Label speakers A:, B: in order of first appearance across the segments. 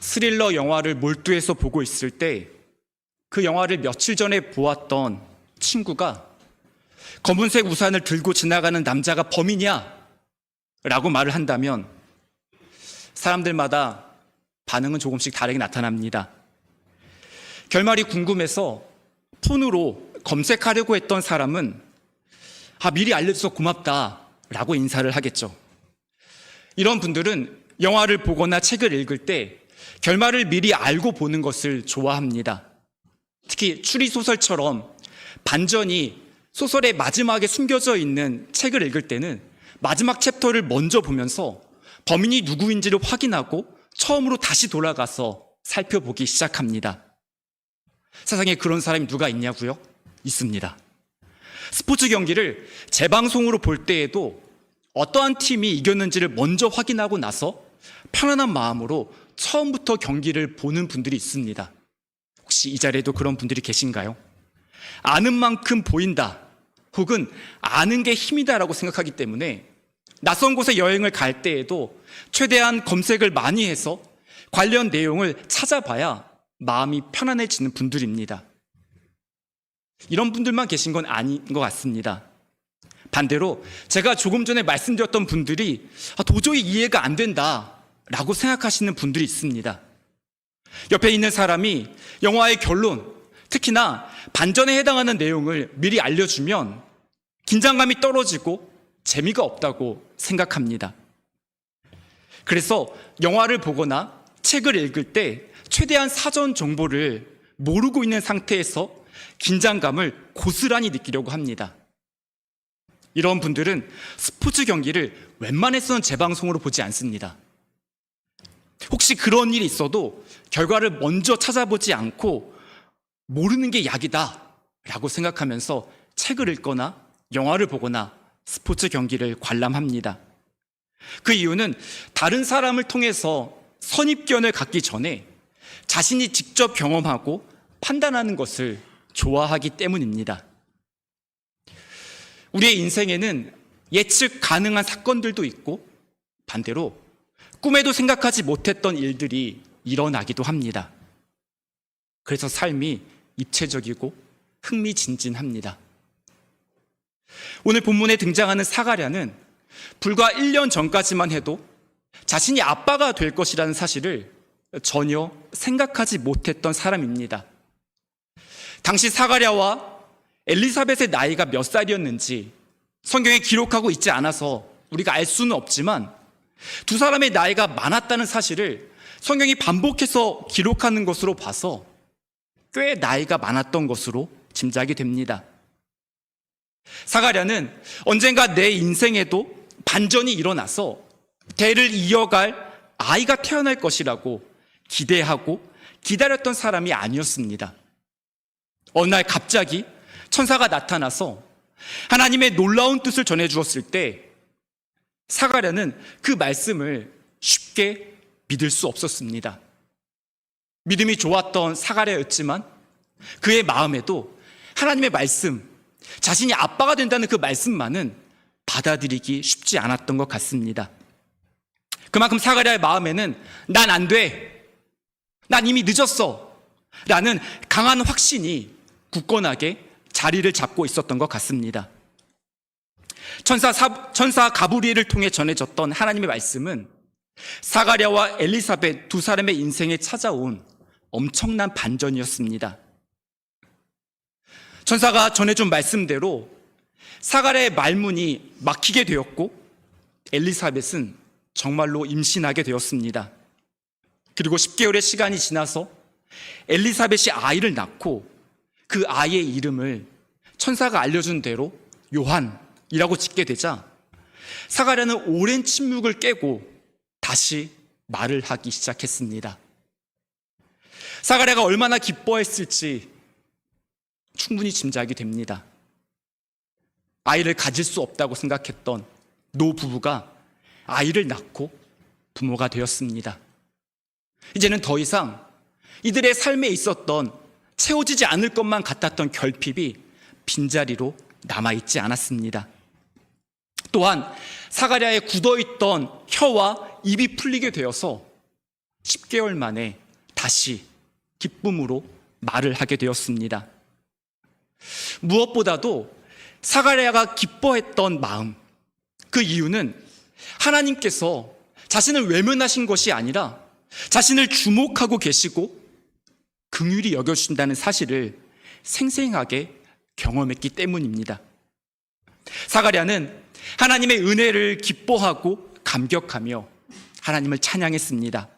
A: 스릴러 영화를 몰두해서 보고 있을 때 그 영화를 며칠 전에 보았던 친구가 검은색 우산을 들고 지나가는 남자가 범인이야 라고 말을 한다면 사람들마다 반응은 조금씩 다르게 나타납니다. 결말이 궁금해서 폰으로 검색하려고 했던 사람은 미리 알려줘서 고맙다 라고 인사를 하겠죠. 이런 분들은 영화를 보거나 책을 읽을 때 결말을 미리 알고 보는 것을 좋아합니다. 특히 추리소설처럼 반전이 소설의 마지막에 숨겨져 있는 책을 읽을 때는 마지막 챕터를 먼저 보면서 범인이 누구인지를 확인하고 처음으로 다시 돌아가서 살펴보기 시작합니다. 세상에 그런 사람이 누가 있냐고요? 있습니다. 스포츠 경기를 재방송으로 볼 때에도 어떠한 팀이 이겼는지를 먼저 확인하고 나서 편안한 마음으로 처음부터 경기를 보는 분들이 있습니다. 혹시 이 자리에도 그런 분들이 계신가요? 아는 만큼 보인다, 혹은 아는 게 힘이다라고 생각하기 때문에 낯선 곳에 여행을 갈 때에도 최대한 검색을 많이 해서 관련 내용을 찾아봐야 마음이 편안해지는 분들입니다. 이런 분들만 계신 건 아닌 것 같습니다. 반대로 제가 조금 전에 말씀드렸던 분들이 도저히 이해가 안 된다라고 생각하시는 분들이 있습니다. 옆에 있는 사람이 영화의 결론, 특히나 반전에 해당하는 내용을 미리 알려주면 긴장감이 떨어지고 재미가 없다고 생각합니다. 그래서 영화를 보거나 책을 읽을 때 최대한 사전 정보를 모르고 있는 상태에서 긴장감을 고스란히 느끼려고 합니다. 이런 분들은 스포츠 경기를 웬만해서는 재방송으로 보지 않습니다. 혹시 그런 일이 있어도 결과를 먼저 찾아보지 않고 모르는 게 약이다 라고 생각하면서 책을 읽거나 영화를 보거나 스포츠 경기를 관람합니다. 그 이유는 다른 사람을 통해서 선입견을 갖기 전에 자신이 직접 경험하고 판단하는 것을 좋아하기 때문입니다. 우리의 인생에는 예측 가능한 사건들도 있고 반대로 꿈에도 생각하지 못했던 일들이 일어나기도 합니다. 그래서 삶이 입체적이고 흥미진진합니다. 오늘 본문에 등장하는 사가랴는 불과 1년 전까지만 해도 자신이 아빠가 될 것이라는 사실을 전혀 생각하지 못했던 사람입니다. 당시 사가랴와 엘리사벳의 나이가 몇 살이었는지 성경에 기록하고 있지 않아서 우리가 알 수는 없지만 두 사람의 나이가 많았다는 사실을 성경이 반복해서 기록하는 것으로 봐서 꽤 나이가 많았던 것으로 짐작이 됩니다. 사가랴는 언젠가 내 인생에도 반전이 일어나서 대를 이어갈 아이가 태어날 것이라고 기대하고 기다렸던 사람이 아니었습니다. 어느 날 갑자기 천사가 나타나서 하나님의 놀라운 뜻을 전해주었을 때 사가랴는 그 말씀을 쉽게 믿을 수 없었습니다. 믿음이 좋았던 사가랴였지만 그의 마음에도 하나님의 말씀, 자신이 아빠가 된다는 그 말씀만은 받아들이기 쉽지 않았던 것 같습니다. 그만큼 사가랴의 마음에는 난 안 돼, 난 이미 늦었어 라는 강한 확신이 굳건하게 자리를 잡고 있었던 것 같습니다. 천사 가브리엘을 통해 전해졌던 하나님의 말씀은 사가랴와 엘리사벳 두 사람의 인생에 찾아온 엄청난 반전이었습니다. 천사가 전해준 말씀대로 사가랴의 말문이 막히게 되었고 엘리사벳은 정말로 임신하게 되었습니다. 그리고 10개월의 시간이 지나서 엘리사벳이 아이를 낳고 그 아이의 이름을 천사가 알려준 대로 요한이라고 짓게 되자 사가랴는 오랜 침묵을 깨고 다시 말을 하기 시작했습니다. 사가랴가 얼마나 기뻐했을지 충분히 짐작이 됩니다. 아이를 가질 수 없다고 생각했던 노부부가 아이를 낳고 부모가 되었습니다. 이제는 더 이상 이들의 삶에 있었던 채워지지 않을 것만 같았던 결핍이 빈자리로 남아있지 않았습니다. 또한 사가랴의 굳어있던 혀와 입이 풀리게 되어서 10개월 만에 다시 기쁨으로 말을 하게 되었습니다. 무엇보다도 사가랴가 기뻐했던 마음, 그 이유는 하나님께서 자신을 외면하신 것이 아니라 자신을 주목하고 계시고 긍휼히 여겨주신다는 사실을 생생하게 경험했기 때문입니다. 사가랴는 하나님의 은혜를 기뻐하고 감격하며 하나님을 찬양했습니다.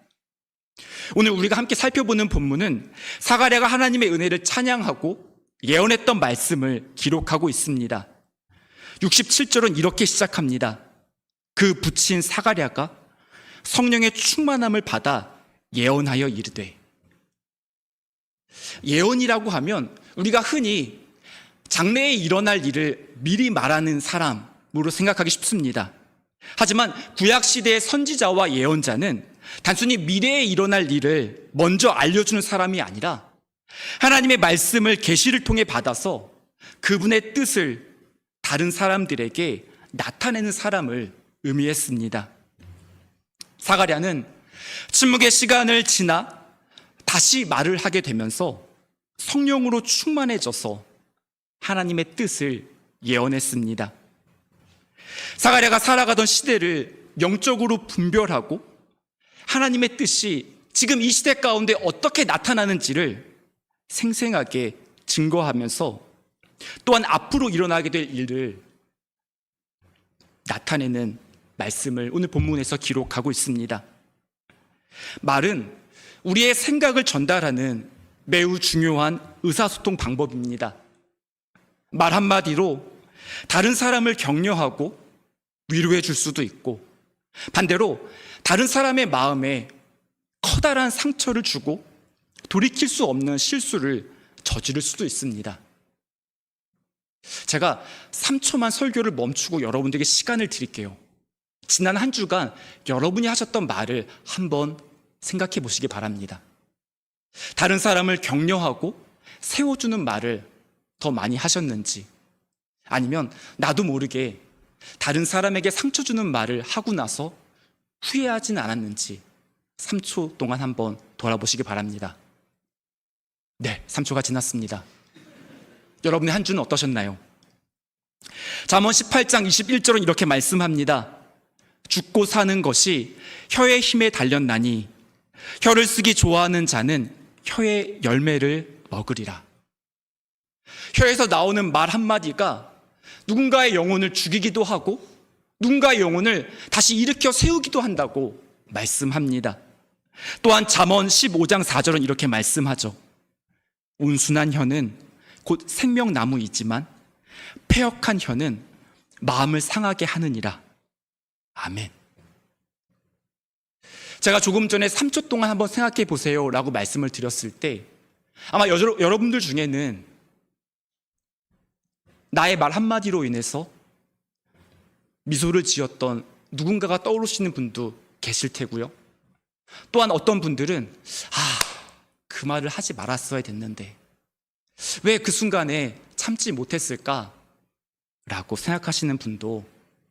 A: 오늘 우리가 함께 살펴보는 본문은 사가랴가 하나님의 은혜를 찬양하고 예언했던 말씀을 기록하고 있습니다. 67절은 이렇게 시작합니다. 그 붙인 사가랴가 성령의 충만함을 받아 예언하여 이르되. 예언이라고 하면 우리가 흔히 장래에 일어날 일을 미리 말하는 사람으로 생각하기 쉽습니다. 하지만 구약시대의 선지자와 예언자는 단순히 미래에 일어날 일을 먼저 알려주는 사람이 아니라 하나님의 말씀을 계시를 통해 받아서 그분의 뜻을 다른 사람들에게 나타내는 사람을 의미했습니다. 사가랴는 침묵의 시간을 지나 다시 말을 하게 되면서 성령으로 충만해져서 하나님의 뜻을 예언했습니다. 사가랴가 살아가던 시대를 영적으로 분별하고 하나님의 뜻이 지금 이 시대 가운데 어떻게 나타나는지를 생생하게 증거하면서 또한 앞으로 일어나게 될 일을 나타내는 말씀을 오늘 본문에서 기록하고 있습니다. 말은 우리의 생각을 전달하는 매우 중요한 의사소통 방법입니다. 말 한마디로 다른 사람을 격려하고 위로해 줄 수도 있고, 반대로 다른 사람의 마음에 커다란 상처를 주고 돌이킬 수 없는 실수를 저지를 수도 있습니다. 제가 3초만 설교를 멈추고 여러분들에게 시간을 드릴게요. 지난 한 주간 여러분이 하셨던 말을 한번 생각해 보시기 바랍니다. 다른 사람을 격려하고 세워주는 말을 더 많이 하셨는지, 아니면 나도 모르게 다른 사람에게 상처 주는 말을 하고 나서 후회하진 않았는지 3초 동안 한번 돌아보시기 바랍니다. 네, 3초가 지났습니다. 여러분의 한 주는 어떠셨나요? 잠언 18장 21절은 이렇게 말씀합니다. 죽고 사는 것이 혀의 힘에 달렸나니 혀를 쓰기 좋아하는 자는 혀의 열매를 먹으리라. 혀에서 나오는 말 한마디가 누군가의 영혼을 죽이기도 하고 누군가의 영혼을 다시 일으켜 세우기도 한다고 말씀합니다. 또한 잠언 15장 4절은 이렇게 말씀하죠. 온순한 혀는 곧 생명나무이지만 패역한 혀는 마음을 상하게 하느니라. 아멘. 제가 조금 전에 3초 동안 한번 생각해 보세요 라고 말씀을 드렸을 때 아마 여러분들 중에는 나의 말 한마디로 인해서 미소를 지었던 누군가가 떠오르시는 분도 계실 테고요. 또한 어떤 분들은 그 말을 하지 말았어야 됐는데 왜 그 순간에 참지 못했을까? 라고 생각하시는 분도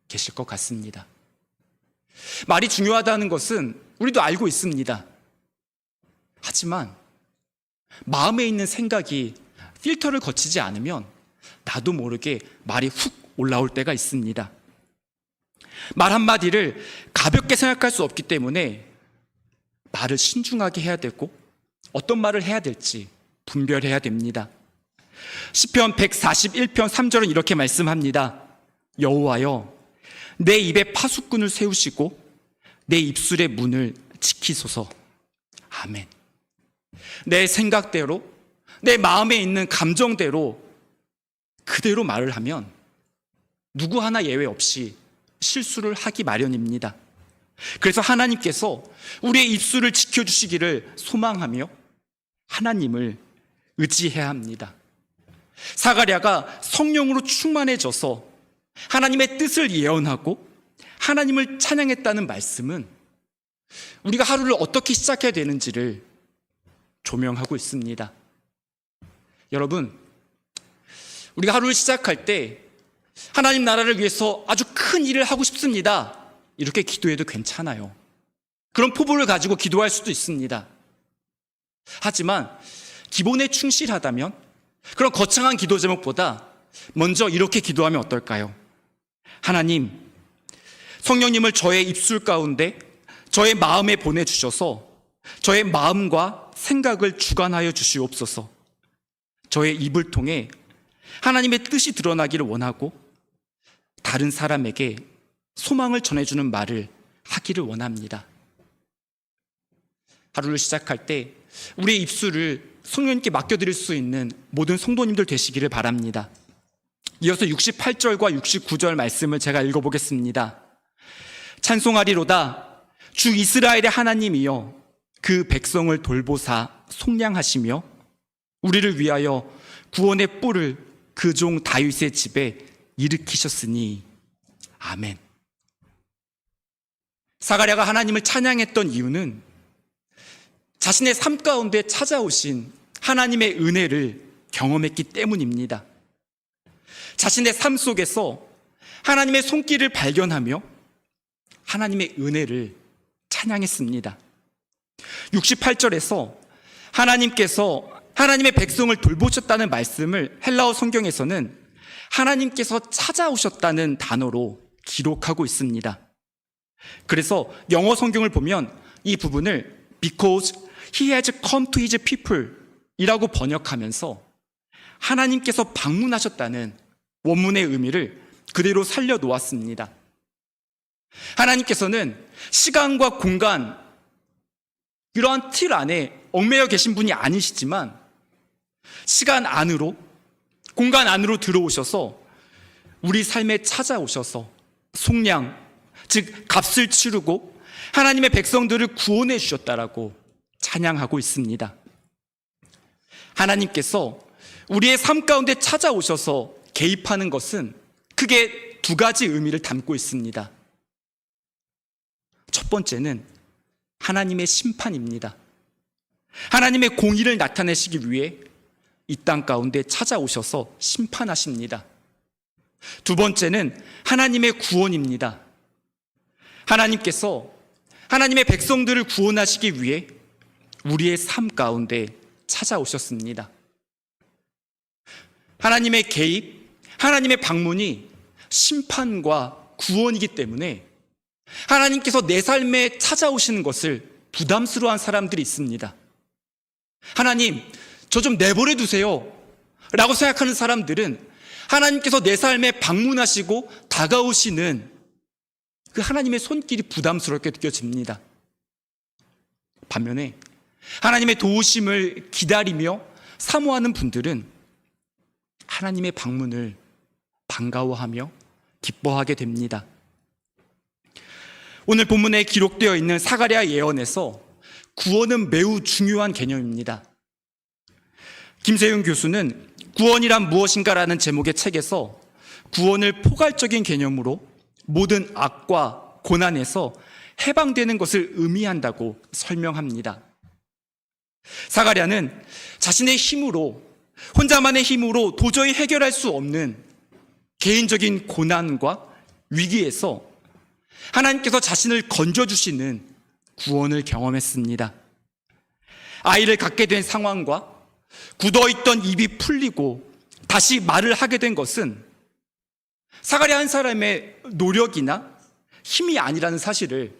A: 계실 것 같습니다. 말이 중요하다는 것은 우리도 알고 있습니다. 하지만 마음에 있는 생각이 필터를 거치지 않으면 나도 모르게 말이 훅 올라올 때가 있습니다. 말 한마디를 가볍게 생각할 수 없기 때문에 말을 신중하게 해야 되고 어떤 말을 해야 될지 분별해야 됩니다. 시편 141편 3절은 이렇게 말씀합니다. 여호와여, 내 입에 파수꾼을 세우시고 내 입술의 문을 지키소서. 아멘. 내 생각대로, 내 마음에 있는 감정대로 그대로 말을 하면 누구 하나 예외 없이 실수를 하기 마련입니다. 그래서 하나님께서 우리의 입술을 지켜주시기를 소망하며 하나님을 의지해야 합니다. 사가랴가 성령으로 충만해져서 하나님의 뜻을 예언하고 하나님을 찬양했다는 말씀은 우리가 하루를 어떻게 시작해야 되는지를 조명하고 있습니다. 여러분, 우리가 하루를 시작할 때 하나님 나라를 위해서 아주 큰 일을 하고 싶습니다. 이렇게 기도해도 괜찮아요. 그런 포부를 가지고 기도할 수도 있습니다. 하지만 기본에 충실하다면 그런 거창한 기도 제목보다 먼저 이렇게 기도하면 어떨까요? 하나님, 성령님을 저의 입술 가운데 저의 마음에 보내주셔서 저의 마음과 생각을 주관하여 주시옵소서. 저의 입을 통해 하나님의 뜻이 드러나기를 원하고 다른 사람에게 소망을 전해주는 말을 하기를 원합니다. 하루를 시작할 때 우리의 입술을 성령님께 맡겨드릴 수 있는 모든 성도님들 되시기를 바랍니다. 이어서 68절과 69절 말씀을 제가 읽어보겠습니다. 찬송하리로다 주 이스라엘의 하나님이여 그 백성을 돌보사 속량하시며 우리를 위하여 구원의 뿔을 그 종 다윗의 집에 일으키셨으니 아멘. 사가랴가 하나님을 찬양했던 이유는 자신의 삶 가운데 찾아오신 하나님의 은혜를 경험했기 때문입니다. 자신의 삶 속에서 하나님의 손길을 발견하며 하나님의 은혜를 찬양했습니다. 68절에서 하나님께서 하나님의 백성을 돌보셨다는 말씀을 헬라어 성경에서는 하나님께서 찾아오셨다는 단어로 기록하고 있습니다. 그래서 영어 성경을 보면 이 부분을 Because he has come to his people 이라고 번역하면서 하나님께서 방문하셨다는 원문의 의미를 그대로 살려놓았습니다. 하나님께서는 시간과 공간, 이러한 틀 안에 얽매여 계신 분이 아니시지만 시간 안으로, 공간 안으로 들어오셔서 우리 삶에 찾아오셔서 속량, 즉 값을 치르고 하나님의 백성들을 구원해 주셨다라고 찬양하고 있습니다. 하나님께서 우리의 삶 가운데 찾아오셔서 개입하는 것은 크게 두 가지 의미를 담고 있습니다. 첫 번째는 하나님의 심판입니다. 하나님의 공의를 나타내시기 위해 이 땅 가운데 찾아오셔서 심판하십니다. 두 번째는 하나님의 구원입니다. 하나님께서 하나님의 백성들을 구원하시기 위해 우리의 삶 가운데 찾아오셨습니다. 하나님의 개입, 하나님의 방문이 심판과 구원이기 때문에 하나님께서 내 삶에 찾아오시는 것을 부담스러워한 사람들이 있습니다. 하나님, 저 좀 내버려 두세요 라고 생각하는 사람들은 하나님께서 내 삶에 방문하시고 다가오시는 그 하나님의 손길이 부담스럽게 느껴집니다. 반면에 하나님의 도우심을 기다리며 사모하는 분들은 하나님의 방문을 반가워하며 기뻐하게 됩니다. 오늘 본문에 기록되어 있는 사가랴 예언에서 구원은 매우 중요한 개념입니다. 김세윤 교수는 구원이란 무엇인가라는 제목의 책에서 구원을 포괄적인 개념으로 모든 악과 고난에서 해방되는 것을 의미한다고 설명합니다. 사가랴는 자신의 힘으로, 혼자만의 힘으로 도저히 해결할 수 없는 개인적인 고난과 위기에서 하나님께서 자신을 건져주시는 구원을 경험했습니다. 아이를 갖게 된 상황과 굳어있던 입이 풀리고 다시 말을 하게 된 것은 사가랴 한 사람의 노력이나 힘이 아니라는 사실을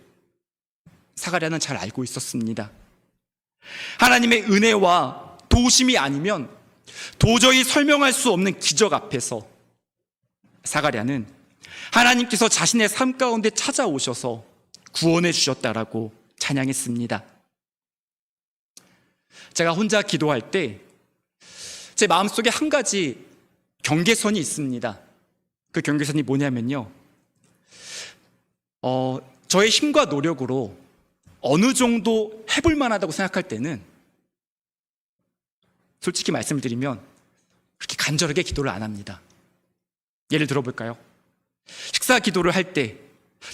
A: 사가랴는 잘 알고 있었습니다. 하나님의 은혜와 도우심이 아니면 도저히 설명할 수 없는 기적 앞에서 사가랴는 하나님께서 자신의 삶 가운데 찾아오셔서 구원해 주셨다라고 찬양했습니다. 제가 혼자 기도할 때 제 마음속에 한 가지 경계선이 있습니다. 그 경계선이 뭐냐면요, 저의 힘과 노력으로 어느 정도 해볼 만하다고 생각할 때는 솔직히 말씀을 드리면 그렇게 간절하게 기도를 안 합니다. 예를 들어볼까요? 식사 기도를 할 때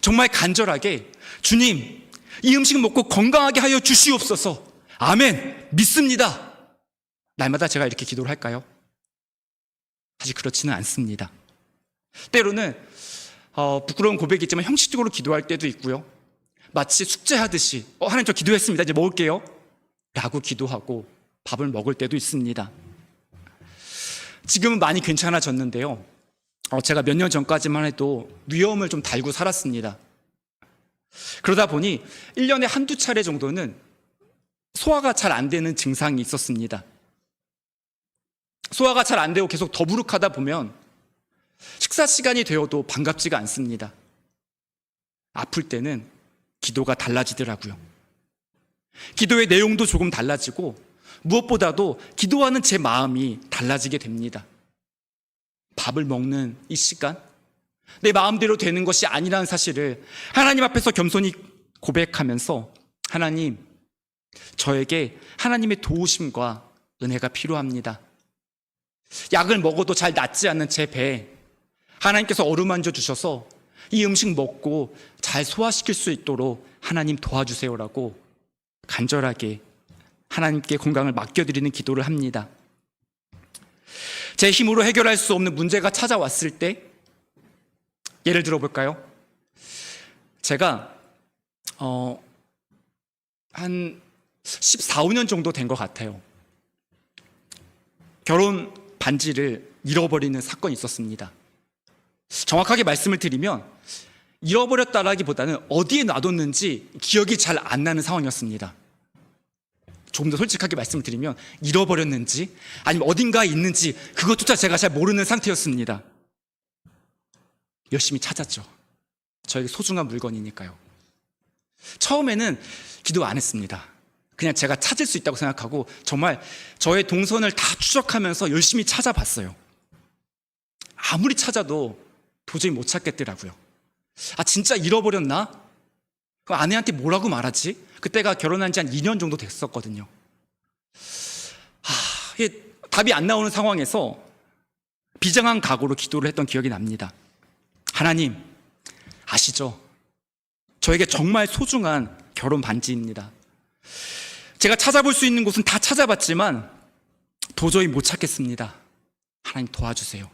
A: 정말 간절하게 주님, 이 음식 먹고 건강하게 하여 주시옵소서, 아멘, 믿습니다, 날마다 제가 이렇게 기도를 할까요? 사실 그렇지는 않습니다. 때로는 부끄러운 고백이지만 형식적으로 기도할 때도 있고요, 마치 숙제하듯이 하나님 저 기도했습니다. 이제 먹을게요. 라고 기도하고 밥을 먹을 때도 있습니다. 지금은 많이 괜찮아졌는데요. 제가 몇 년 전까지만 해도 위험을 좀 달고 살았습니다. 그러다 보니 1년에 한두 차례 정도는 소화가 잘 안 되는 증상이 있었습니다. 소화가 잘 안 되고 계속 더부룩하다 보면 식사 시간이 되어도 반갑지가 않습니다. 아플 때는 기도가 달라지더라고요. 기도의 내용도 조금 달라지고 무엇보다도 기도하는 제 마음이 달라지게 됩니다. 밥을 먹는 이 시간, 내 마음대로 되는 것이 아니라는 사실을 하나님 앞에서 겸손히 고백하면서 하나님, 저에게 하나님의 도우심과 은혜가 필요합니다. 약을 먹어도 잘 낫지 않는 제 배에 하나님께서 어루만져 주셔서 이 음식 먹고 잘 소화시킬 수 있도록 하나님 도와주세요라고 간절하게 하나님께 건강을 맡겨드리는 기도를 합니다. 제 힘으로 해결할 수 없는 문제가 찾아왔을 때 예를 들어 볼까요? 제가 한 14, 15년 정도 된 것 같아요. 결혼 반지를 잃어버리는 사건이 있었습니다. 정확하게 말씀을 드리면 잃어버렸다라기보다는 어디에 놔뒀는지 기억이 잘 안 나는 상황이었습니다. 조금 더 솔직하게 말씀을 드리면 잃어버렸는지 아니면 어딘가에 있는지 그것조차 제가 잘 모르는 상태였습니다. 열심히 찾았죠. 저에게 소중한 물건이니까요. 처음에는 기도 안 했습니다. 그냥 제가 찾을 수 있다고 생각하고 정말 저의 동선을 다 추적하면서 열심히 찾아봤어요. 아무리 찾아도 도저히 못 찾겠더라고요. 진짜 잃어버렸나? 그럼 아내한테 뭐라고 말하지? 그때가 결혼한 지 한 2년 정도 됐었거든요. 이게 답이 안 나오는 상황에서 비장한 각오로 기도를 했던 기억이 납니다. 하나님, 아시죠? 저에게 정말 소중한 결혼 반지입니다. 제가 찾아볼 수 있는 곳은 다 찾아봤지만 도저히 못 찾겠습니다. 하나님 도와주세요.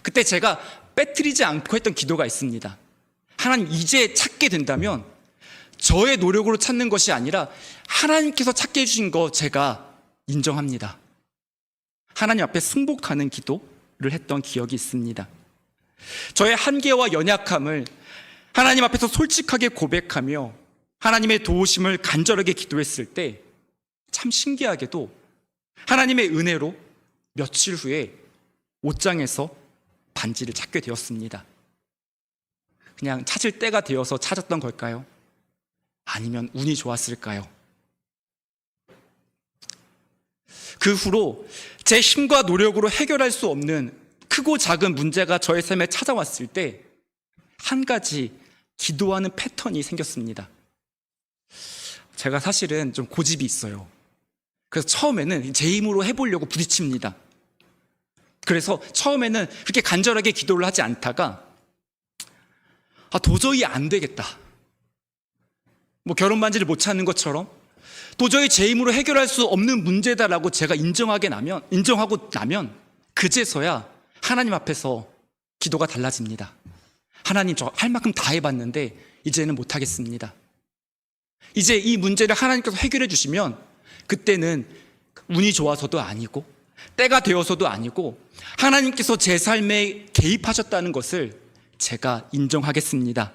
A: 그때 제가 빼뜨리지 않고 했던 기도가 있습니다. 하나님, 이제 찾게 된다면 저의 노력으로 찾는 것이 아니라 하나님께서 찾게 해주신 거 제가 인정합니다. 하나님 앞에 승복하는 기도를 했던 기억이 있습니다. 저의 한계와 연약함을 하나님 앞에서 솔직하게 고백하며 하나님의 도우심을 간절하게 기도했을 때 참 신기하게도 하나님의 은혜로 며칠 후에 옷장에서 반지를 찾게 되었습니다. 그냥 찾을 때가 되어서 찾았던 걸까요? 아니면 운이 좋았을까요? 그 후로 제 힘과 노력으로 해결할 수 없는 크고 작은 문제가 저의 삶에 찾아왔을 때 한 가지 기도하는 패턴이 생겼습니다. 제가 사실은 좀 고집이 있어요. 그래서 처음에는 제 힘으로 해보려고 부딪힙니다. 그래서 처음에는 그렇게 간절하게 기도를 하지 않다가 도저히 안 되겠다. 결혼 반지를 못 찾는 것처럼 도저히 제 힘으로 해결할 수 없는 문제다라고 제가 인정하고 나면 그제서야 하나님 앞에서 기도가 달라집니다. 하나님, 저 할 만큼 다 해봤는데 이제는 못하겠습니다. 이제 이 문제를 하나님께서 해결해 주시면 그때는 운이 좋아서도 아니고 때가 되어서도 아니고 하나님께서 제 삶에 개입하셨다는 것을 제가 인정하겠습니다.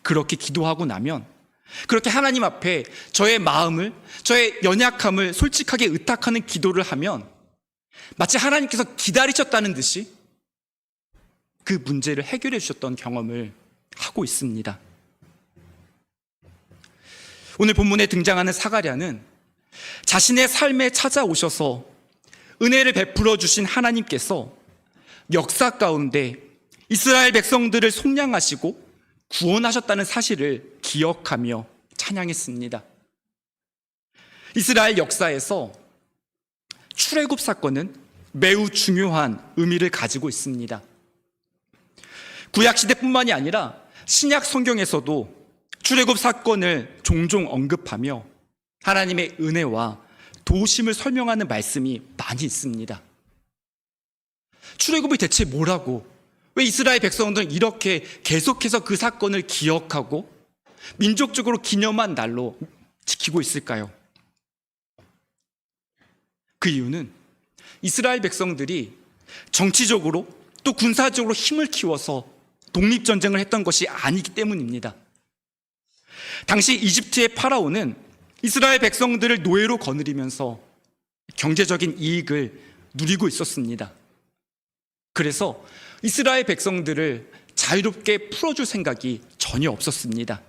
A: 그렇게 기도하고 나면, 그렇게 하나님 앞에 저의 마음을, 저의 연약함을 솔직하게 의탁하는 기도를 하면 마치 하나님께서 기다리셨다는 듯이 그 문제를 해결해 주셨던 경험을 하고 있습니다. 오늘 본문에 등장하는 사가랴는 자신의 삶에 찾아오셔서 은혜를 베풀어 주신 하나님께서 역사 가운데 이스라엘 백성들을 속량하시고 구원하셨다는 사실을 기억하며 찬양했습니다. 이스라엘 역사에서 출애굽 사건은 매우 중요한 의미를 가지고 있습니다. 구약 시대뿐만이 아니라 신약 성경에서도 출애굽 사건을 종종 언급하며 하나님의 은혜와 도우심을 설명하는 말씀이 많이 있습니다. 출애굽이 대체 뭐라고, 왜 이스라엘 백성들은 이렇게 계속해서 그 사건을 기억하고 민족적으로 기념한 날로 지키고 있을까요? 그 이유는 이스라엘 백성들이 정치적으로 또 군사적으로 힘을 키워서 독립전쟁을 했던 것이 아니기 때문입니다. 당시 이집트의 파라오는 이스라엘 백성들을 노예로 거느리면서 경제적인 이익을 누리고 있었습니다. 그래서 이스라엘 백성들을 자유롭게 풀어줄 생각이 전혀 없었습니다.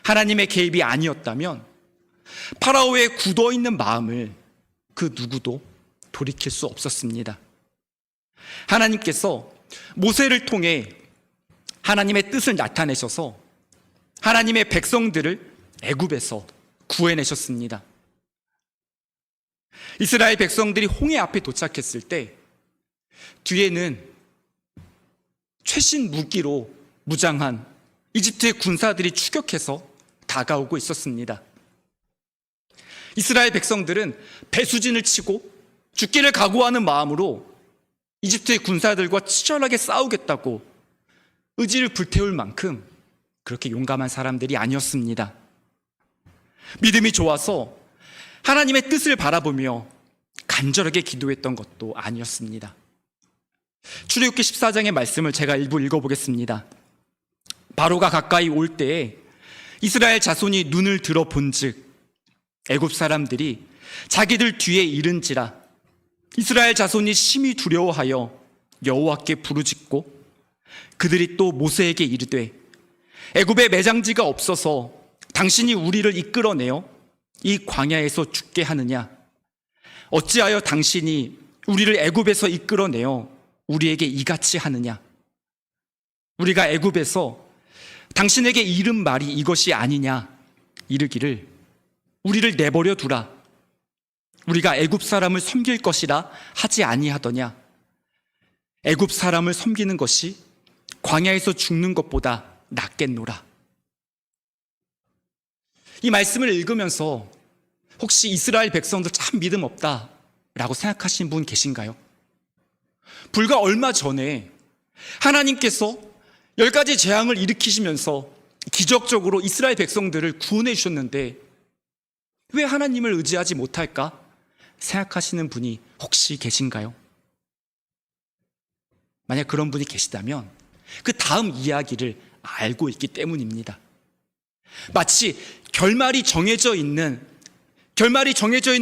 A: 하나님의 개입이 아니었다면 파라오의 굳어있는 마음을 그 누구도 돌이킬 수 없었습니다. 하나님께서 모세를 통해 하나님의 뜻을 나타내셔서 하나님의 백성들을 애굽에서 구해내셨습니다. 이스라엘 백성들이 홍해 앞에 도착했을 때 뒤에는 최신 무기로 무장한 이집트의 군사들이 추격해서 다가오고 있었습니다. 이스라엘 백성들은 배수진을 치고 죽기를 각오하는 마음으로 이집트의 군사들과 치열하게 싸우겠다고 의지를 불태울 만큼 그렇게 용감한 사람들이 아니었습니다. 믿음이 좋아서 하나님의 뜻을 바라보며 간절하게 기도했던 것도 아니었습니다. 출애굽기 14장의 말씀을 제가 일부 읽어보겠습니다. 바로가 가까이 올 때에 이스라엘 자손이 눈을 들어 본즉 애굽 사람들이 자기들 뒤에 이른지라 이스라엘 자손이 심히 두려워하여 여호와께 부르짖고 그들이 또 모세에게 이르되 애굽에 매장지가 없어서 당신이 우리를 이끌어내어 이 광야에서 죽게 하느냐? 어찌하여 당신이 우리를 애굽에서 이끌어내어 우리에게 이같이 하느냐? 우리가 애굽에서 당신에게 이른 말이 이것이 아니냐? 이르기를 우리를 내버려 두라. 우리가 애굽 사람을 섬길 것이라 하지 아니하더냐? 애굽 사람을 섬기는 것이 광야에서 죽는 것보다 낫겠노라. 이 말씀을 읽으면서 혹시 이스라엘 백성들 참 믿음 없다라고 생각하시는 분 계신가요? 불과 얼마 전에 하나님께서 10가지 재앙을 일으키시면서 기적적으로 이스라엘 백성들을 구원해 주셨는데 왜 하나님을 의지하지 못할까 생각하시는 분이 혹시 계신가요? 만약 그런 분이 계시다면 그 다음 이야기를 알고 있기 때문입니다. 마치 결말이 정해져 있는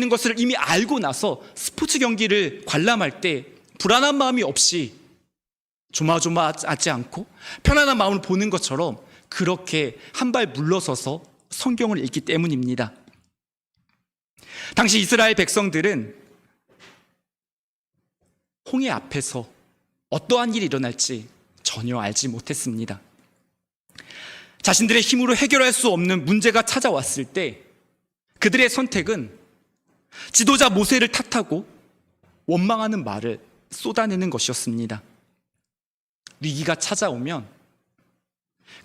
A: 것을 이미 알고 나서 스포츠 경기를 관람할 때 불안한 마음이 없이 조마조마하지 않고 편안한 마음으로 보는 것처럼 그렇게 한 발 물러서서 성경을 읽기 때문입니다. 당시 이스라엘 백성들은 홍해 앞에서 어떠한 일이 일어날지 전혀 알지 못했습니다. 자신들의 힘으로 해결할 수 없는 문제가 찾아왔을 때 그들의 선택은 지도자 모세를 탓하고 원망하는 말을 쏟아내는 것이었습니다. 위기가 찾아오면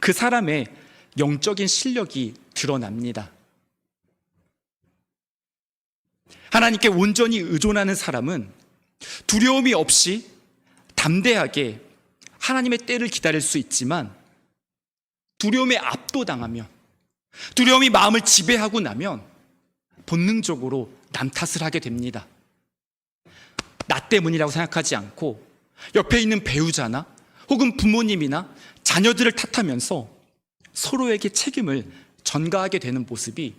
A: 그 사람의 영적인 실력이 드러납니다. 하나님께 온전히 의존하는 사람은 두려움이 없이 담대하게 하나님의 때를 기다릴 수 있지만 두려움에 압도당하면, 두려움이 마음을 지배하고 나면 본능적으로 남 탓을 하게 됩니다. 나 때문이라고 생각하지 않고 옆에 있는 배우자나 혹은 부모님이나 자녀들을 탓하면서 서로에게 책임을 전가하게 되는 모습이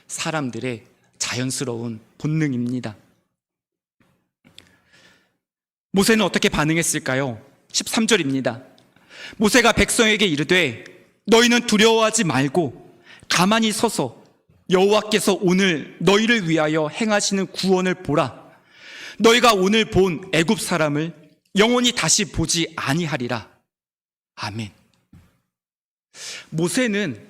A: 사람들의 자연스러운 본능입니다. 모세는 어떻게 반응했을까요? 13절입니다. 모세가 백성에게 이르되 너희는 두려워하지 말고 가만히 서서 여호와께서 오늘 너희를 위하여 행하시는 구원을 보라. 너희가 오늘 본 애굽 사람을 영원히 다시 보지 아니하리라. 아멘. 모세는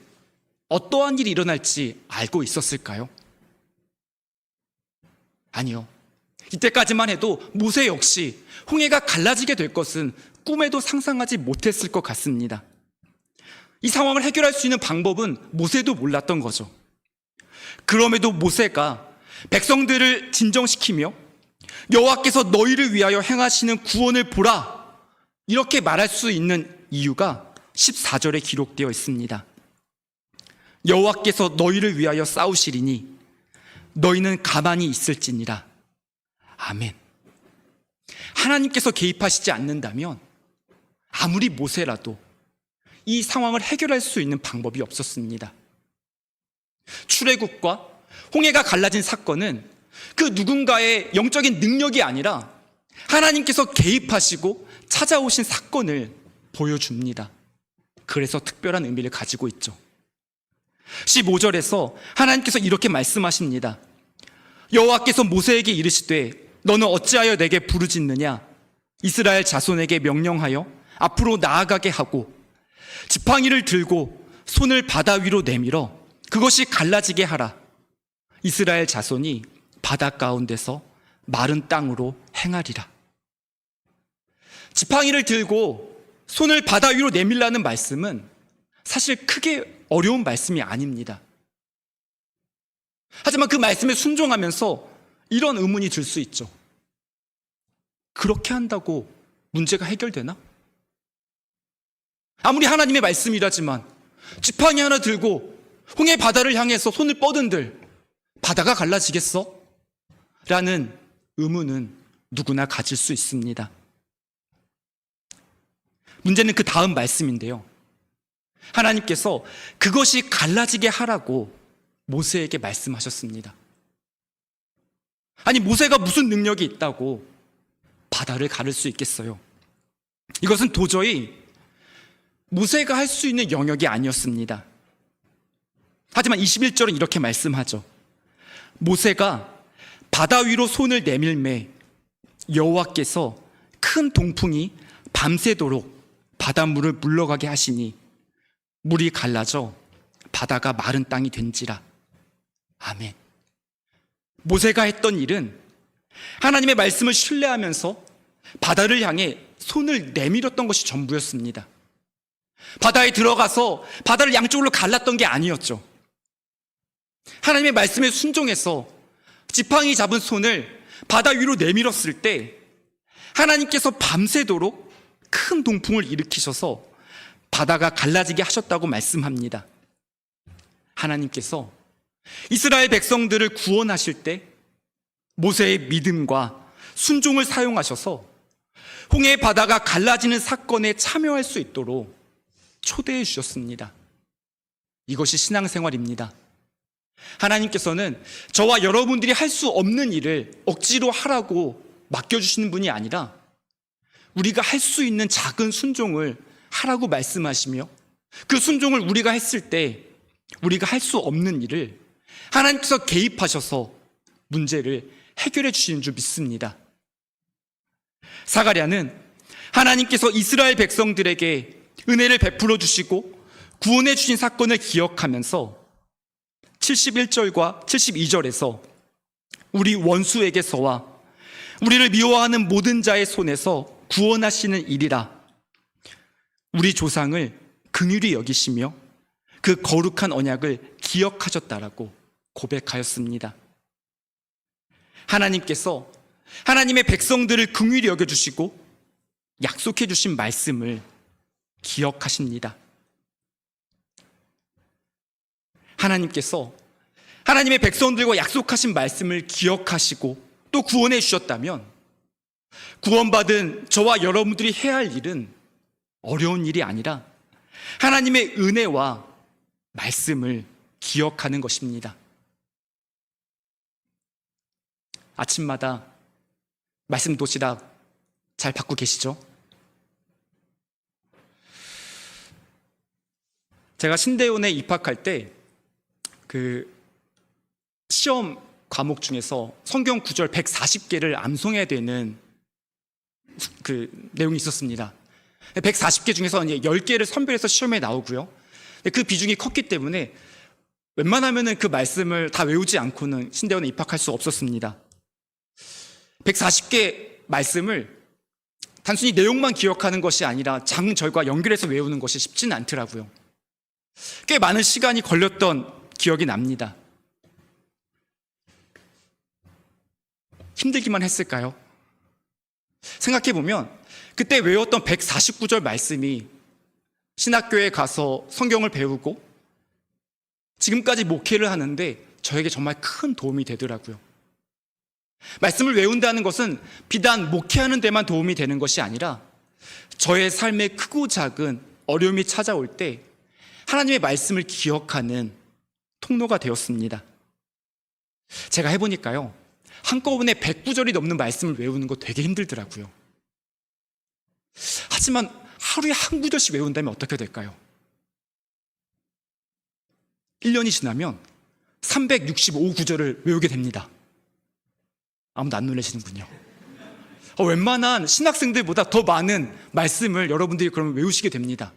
A: 어떠한 일이 일어날지 알고 있었을까요? 아니요. 이때까지만 해도 모세 역시 홍해가 갈라지게 될 것은 꿈에도 상상하지 못했을 것 같습니다. 이 상황을 해결할 수 있는 방법은 모세도 몰랐던 거죠. 그럼에도 모세가 백성들을 진정시키며 여호와께서 너희를 위하여 행하시는 구원을 보라, 이렇게 말할 수 있는 이유가 14절에 기록되어 있습니다. 여호와께서 너희를 위하여 싸우시리니 너희는 가만히 있을지니라. 아멘. 하나님께서 개입하시지 않는다면 아무리 모세라도 이 상황을 해결할 수 있는 방법이 없었습니다. 출애굽과 홍해가 갈라진 사건은 그 누군가의 영적인 능력이 아니라 하나님께서 개입하시고 찾아오신 사건을 보여줍니다. 그래서 특별한 의미를 가지고 있죠. 15절에서 하나님께서 이렇게 말씀하십니다. 여호와께서 모세에게 이르시되 너는 어찌하여 내게 부르짖느냐? 이스라엘 자손에게 명령하여 앞으로 나아가게 하고 지팡이를 들고 손을 바다 위로 내밀어 그것이 갈라지게 하라. 이스라엘 자손이 바다 가운데서 마른 땅으로 행하리라. 지팡이를 들고 손을 바다 위로 내밀라는 말씀은 사실 크게 어려운 말씀이 아닙니다. 하지만 그 말씀에 순종하면서 이런 의문이 들 수 있죠. 그렇게 한다고 문제가 해결되나? 아무리 하나님의 말씀이라지만 지팡이 하나 들고 홍해 바다를 향해서 손을 뻗은들 바다가 갈라지겠어? 라는 의문은 누구나 가질 수 있습니다. 문제는 그 다음 말씀인데요. 하나님께서 그것이 갈라지게 하라고 모세에게 말씀하셨습니다. 아니, 모세가 무슨 능력이 있다고 바다를 가를 수 있겠어요? 이것은 도저히 모세가 할 수 있는 영역이 아니었습니다. 하지만 21절은 이렇게 말씀하죠. 모세가 바다 위로 손을 내밀매 여호와께서 큰 동풍이 밤새도록 바닷물을 물러가게 하시니 물이 갈라져 바다가 마른 땅이 된지라. 아멘. 모세가 했던 일은 하나님의 말씀을 신뢰하면서 바다를 향해 손을 내밀었던 것이 전부였습니다. 바다에 들어가서 바다를 양쪽으로 갈랐던 게 아니었죠. 하나님의 말씀에 순종해서 지팡이 잡은 손을 바다 위로 내밀었을 때 하나님께서 밤새도록 큰 동풍을 일으키셔서 바다가 갈라지게 하셨다고 말씀합니다. 하나님께서 이스라엘 백성들을 구원하실 때 모세의 믿음과 순종을 사용하셔서 홍해 바다가 갈라지는 사건에 참여할 수 있도록 초대해 주셨습니다. 이것이 신앙생활입니다. 하나님께서는 저와 여러분들이 할 수 없는 일을 억지로 하라고 맡겨주시는 분이 아니라 우리가 할 수 있는 작은 순종을 하라고 말씀하시며 그 순종을 우리가 했을 때 우리가 할 수 없는 일을 하나님께서 개입하셔서 문제를 해결해 주시는 줄 믿습니다. 사가랴는 하나님께서 이스라엘 백성들에게 은혜를 베풀어 주시고 구원해 주신 사건을 기억하면서 71절과 72절에서 우리 원수에게서와 우리를 미워하는 모든 자의 손에서 구원하시는 일이라 우리 조상을 긍휼히 여기시며 그 거룩한 언약을 기억하셨다라고 고백하였습니다. 하나님께서 하나님의 백성들을 긍휼히 여겨주시고 약속해 주신 말씀을 기억하십니다. 하나님께서 하나님의 백성들과 약속하신 말씀을 기억하시고 또 구원해 주셨다면 구원받은 저와 여러분들이 해야 할 일은 어려운 일이 아니라 하나님의 은혜와 말씀을 기억하는 것입니다. 아침마다 말씀 도시락 잘 받고 계시죠? 제가 신대원에 입학할 때 그 시험 과목 중에서 성경 구절 140개를 암송해야 되는 그 내용이 있었습니다. 140개 중에서 이제 10개를 선별해서 시험에 나오고요. 그 비중이 컸기 때문에 웬만하면은 그 말씀을 다 외우지 않고는 신대원에 입학할 수 없었습니다. 140개 말씀을 단순히 내용만 기억하는 것이 아니라 장절과 연결해서 외우는 것이 쉽지는 않더라고요. 꽤 많은 시간이 걸렸던 기억이 납니다. 힘들기만 했을까요? 생각해보면 그때 외웠던 149절 말씀이 신학교에 가서 성경을 배우고 지금까지 목회를 하는데 저에게 정말 큰 도움이 되더라고요. 말씀을 외운다는 것은 비단 목회하는 데만 도움이 되는 것이 아니라 저의 삶에 크고 작은 어려움이 찾아올 때 하나님의 말씀을 기억하는 통로가 되었습니다. 제가 해보니까요, 한꺼번에 109절이 넘는 말씀을 외우는 거 되게 힘들더라고요. 하지만 하루에 한 구절씩 외운다면 어떻게 될까요? 1년이 지나면 365구절을 외우게 됩니다. 아무도 안 놀라시는군요. 웬만한 신학생들보다 더 많은 말씀을 여러분들이 그러면 외우시게 됩니다.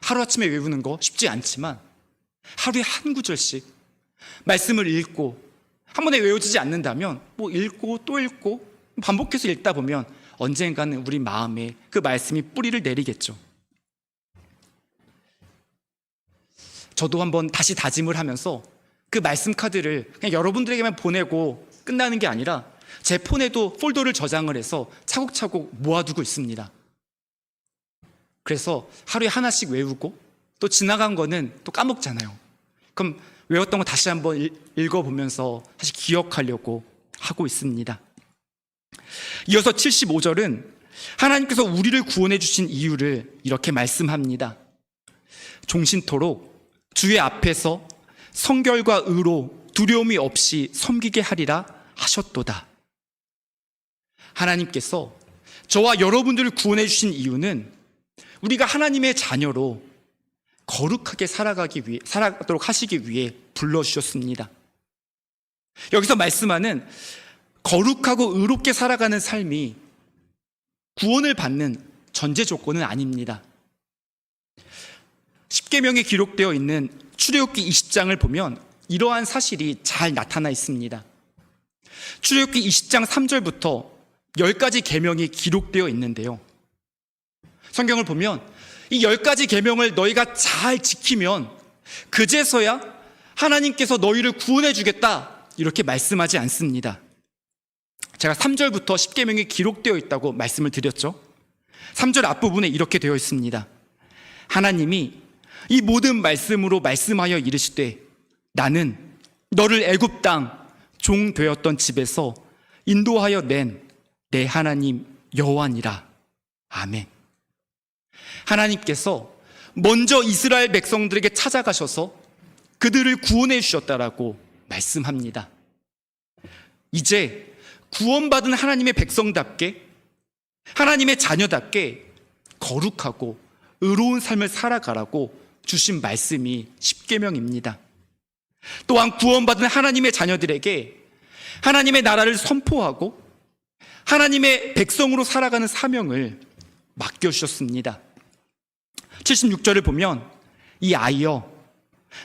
A: 하루아침에 외우는 거 쉽지 않지만 하루에 한 구절씩 말씀을 읽고 한 번에 외워지지 않는다면 읽고 또 읽고 반복해서 읽다 보면 언젠가는 우리 마음에 그 말씀이 뿌리를 내리겠죠. 저도 한번 다시 다짐을 하면서 그 말씀 카드를 그냥 여러분들에게만 보내고 끝나는 게 아니라 제 폰에도 폴더를 저장을 해서 차곡차곡 모아두고 있습니다. 그래서 하루에 하나씩 외우고 또 지나간 거는 또 까먹잖아요. 그럼 외웠던 거 다시 한번 읽어보면서 다시 기억하려고 하고 있습니다. 이어서 75절은 하나님께서 우리를 구원해 주신 이유를 이렇게 말씀합니다. 종신토록 주의 앞에서 성결과 의로 두려움이 없이 섬기게 하리라 하셨도다. 하나님께서 저와 여러분들을 구원해 주신 이유는 우리가 하나님의 자녀로 거룩하게 살아가도록 하시기 위해 불러주셨습니다. 여기서 말씀하는 거룩하고 의롭게 살아가는 삶이 구원을 받는 전제 조건은 아닙니다. 십계명에 기록되어 있는 출애굽기 20장을 보면 이러한 사실이 잘 나타나 있습니다. 출애굽기 20장 3절부터 10가지 계명이 기록되어 있는데요, 성경을 보면 이 10가지 계명을 너희가 잘 지키면 그제서야 하나님께서 너희를 구원해 주겠다 이렇게 말씀하지 않습니다. 제가 3절부터 십계명이 기록되어 있다고 말씀을 드렸죠. 3절 앞부분에 이렇게 되어 있습니다. 하나님이 이 모든 말씀으로 말씀하여 이르시되 나는 너를 애굽 땅 종 되었던 집에서 인도하여 낸 내 하나님 여호와니라. 아멘. 하나님께서 먼저 이스라엘 백성들에게 찾아가셔서 그들을 구원해 주셨다라고 말씀합니다. 이제 구원받은 하나님의 백성답게, 하나님의 자녀답게 거룩하고 의로운 삶을 살아가라고 주신 말씀이 십계명입니다. 또한 구원받은 하나님의 자녀들에게 하나님의 나라를 선포하고 하나님의 백성으로 살아가는 사명을 맡겨주셨습니다. 76절을 보면 이 아이여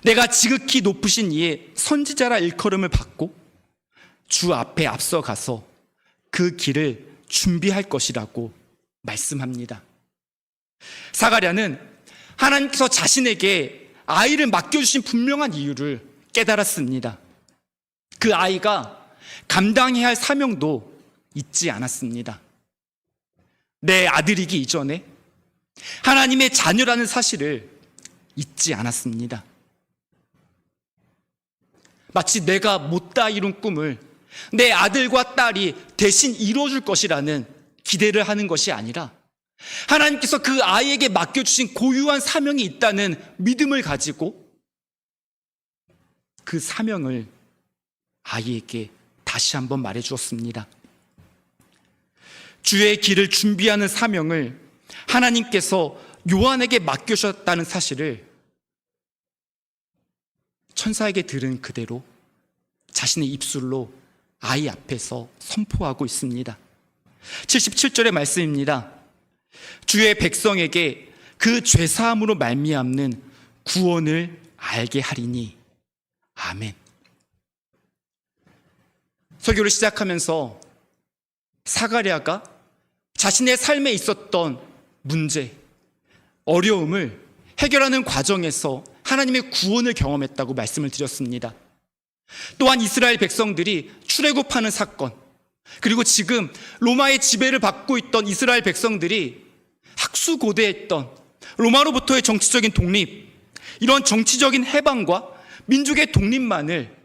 A: 내가 지극히 높으신 이의 선지자라 일컬음을 받고 주 앞에 앞서가서 그 길을 준비할 것이라고 말씀합니다. 사가랴는 하나님께서 자신에게 아이를 맡겨주신 분명한 이유를 깨달았습니다. 그 아이가 감당해야 할 사명도 잊지 않았습니다. 내 아들이기 이전에 하나님의 자녀라는 사실을 잊지 않았습니다. 마치 내가 못다 이룬 꿈을 내 아들과 딸이 대신 이루어줄 것이라는 기대를 하는 것이 아니라 하나님께서 그 아이에게 맡겨주신 고유한 사명이 있다는 믿음을 가지고 그 사명을 아이에게 다시 한번 말해주었습니다. 주의 길을 준비하는 사명을 하나님께서 요한에게 맡겨주셨다는 사실을 천사에게 들은 그대로 자신의 입술로 아이 앞에서 선포하고 있습니다. 77절의 말씀입니다. 주의 백성에게 그 죄사함으로 말미암는 구원을 알게 하리니. 아멘. 설교를 시작하면서 사가랴가 자신의 삶에 있었던 문제, 어려움을 해결하는 과정에서 하나님의 구원을 경험했다고 말씀을 드렸습니다. 또한 이스라엘 백성들이 출애굽하는 사건, 그리고 지금 로마의 지배를 받고 있던 이스라엘 백성들이 학수고대했던 로마로부터의 정치적인 독립, 이런 정치적인 해방과 민족의 독립만을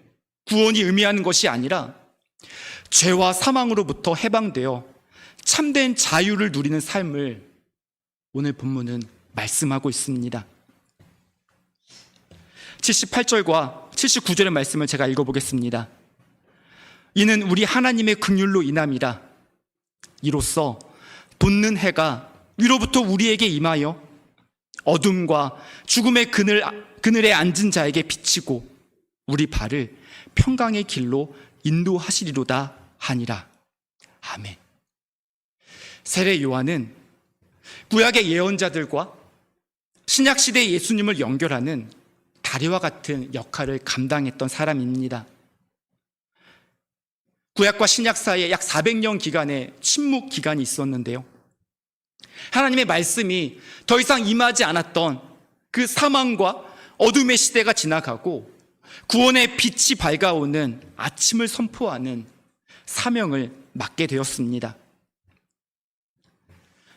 A: 구원이 의미하는 것이 아니라 죄와 사망으로부터 해방되어 참된 자유를 누리는 삶을 오늘 본문은 말씀하고 있습니다. 78절과 79절의 말씀을 제가 읽어보겠습니다. 이는 우리 하나님의 긍휼로 인함이라. 이로써 돋는 해가 위로부터 우리에게 임하여 어둠과 죽음의 그늘에 앉은 자에게 비치고 우리 발을 평강의 길로 인도하시리로다 하니라. 아멘. 세례 요한은 구약의 예언자들과 신약시대의 예수님을 연결하는 다리와 같은 역할을 감당했던 사람입니다. 구약과 신약 사이에 약 400년 기간의 침묵 기간이 있었는데요. 하나님의 말씀이 더 이상 임하지 않았던 그 사망과 어둠의 시대가 지나가고 구원의 빛이 밝아오는 아침을 선포하는 사명을 맡게 되었습니다.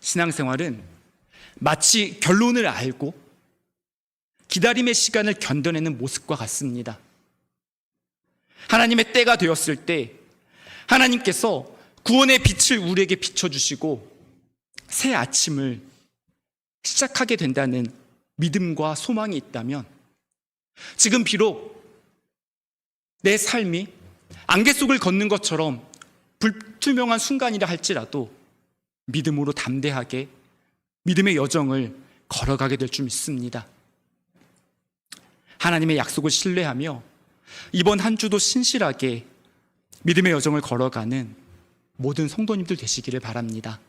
A: 신앙생활은 마치 결론을 알고 기다림의 시간을 견뎌내는 모습과 같습니다. 하나님의 때가 되었을 때 하나님께서 구원의 빛을 우리에게 비춰주시고 새 아침을 시작하게 된다는 믿음과 소망이 있다면 지금 비록 내 삶이 안개 속을 걷는 것처럼 불투명한 순간이라 할지라도 믿음으로 담대하게 믿음의 여정을 걸어가게 될 줄 믿습니다. 하나님의 약속을 신뢰하며 이번 한 주도 신실하게 믿음의 여정을 걸어가는 모든 성도님들 되시기를 바랍니다.